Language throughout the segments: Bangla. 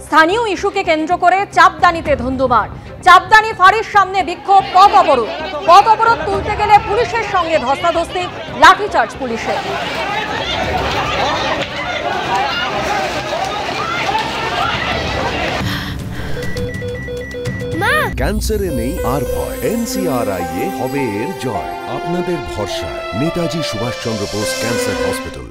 স্থানীয় ইস্যুকে কেন্দ্র করে চাপদানিতে ধুন্ধুমার। চাপদানি ফাঁড়ির সামনে বিক্ষোভ, পথ অবরোধ তুলতে গেলে পুলিশের সঙ্গে ধস্তাধস্তি, লাঠিচার্জ পুলিশের। ক্যান্সারে নেই আর ভয়, NCRI হবে এর জয়। আপনাদের ভরসা নেতাজি সুভাষচন্দ্র বোস ক্যান্সার হসপিটাল।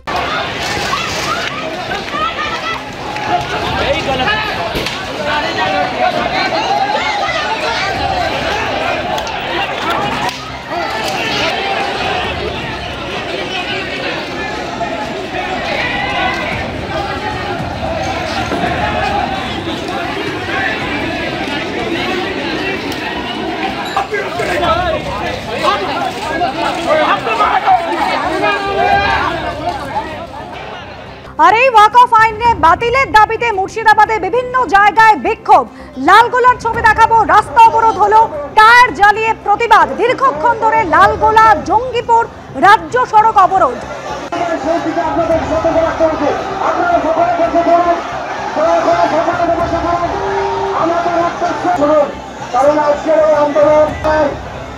আর এই ওয়াকফ আইনে বাতিলের দাবিতে মুর্শিদাবাদে বিভিন্ন জায়গায় বিক্ষোভ। লালগোলার ছবি দেখাবো, রাস্তা অবরোধ হলো, টায়ার জ্বালিয়ে প্রতিবাদ। দীর্ঘক্ষণ ধরে লালগোলা জঙ্গিপুর রাজ্য সড়ক অবরোধ।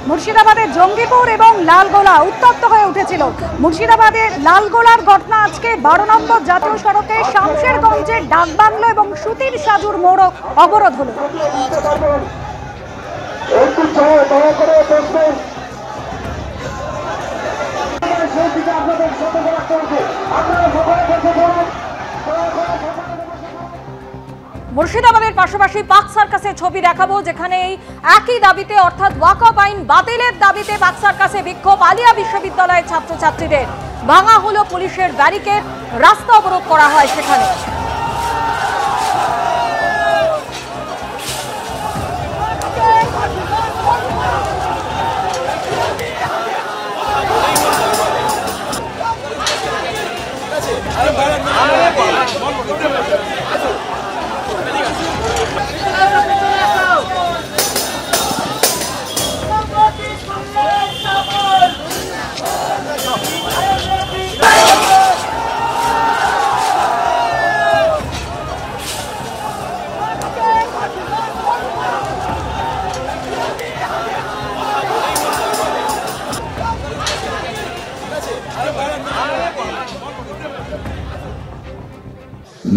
মুর্শিদাবাদের জঙ্গিপুর এবং লালগোলা উত্তপ্ত হয়ে উঠেছিল। মুর্শিদাবাদের লালগোলার ঘটনা আজকে 12 নম্বর জাতীয় সড়কে শামশেরগঞ্জের ডাকবাংলো এবং সুতির সাজুর মোড় অবরোধ হলো। মুর্শিদাবাদের পাশাপাশি পাক সার্কাসের ছবি দেখাবো, যেখানে এই একই দাবিতে অর্থাৎ ওয়াকফ আইন বাতিলের দাবিতে পাক সার্কাসে বিক্ষোভ। আলিয়া বিশ্ববিদ্যালয়ের ছাত্রছাত্রীদের ভাঙা হলো পুলিশের ব্যারিকেড, রাস্তা অবরোধ করা হয় সেখানে।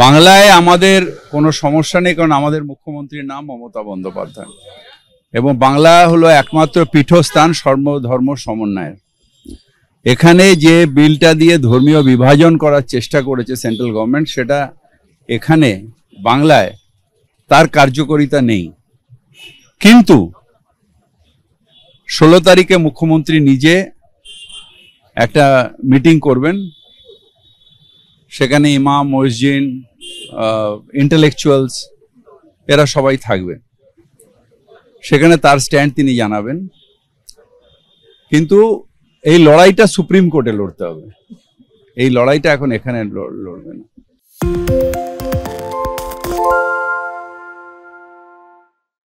বাংলায় আমাদের কোনো সমস্যা নেই, কারণ আমাদের মুখ্যমন্ত্রীর নাম মমতা বন্দ্যোপাধ্যায় এবং বাংলা হলো একমাত্র পীঠস্থান সর্বধর্ম সমন্বয়ের। এখানে যে বিলটা দিয়ে ধর্মীয় বিভাজন করার চেষ্টা করেছে সেন্ট্রাল গভর্নমেন্ট, সেটা এখানে বাংলায় তার কার্যকারিতা নেই। কিন্তু 16 তারিখে মুখ্যমন্ত্রী নিজে একটা মিটিং করবেন, সেখানে ইমাম, মসজিদ, ইন্টেলেকচুয়ালস এরা সবাই থাকবে। সেখানে তার স্ট্যান্ড তিনি জানাবেন। কিন্তু এই লড়াইটা সুপ্রিম কোর্টে লড়তে হবে, এই লড়াইটা এখন এখানে লড়বে না।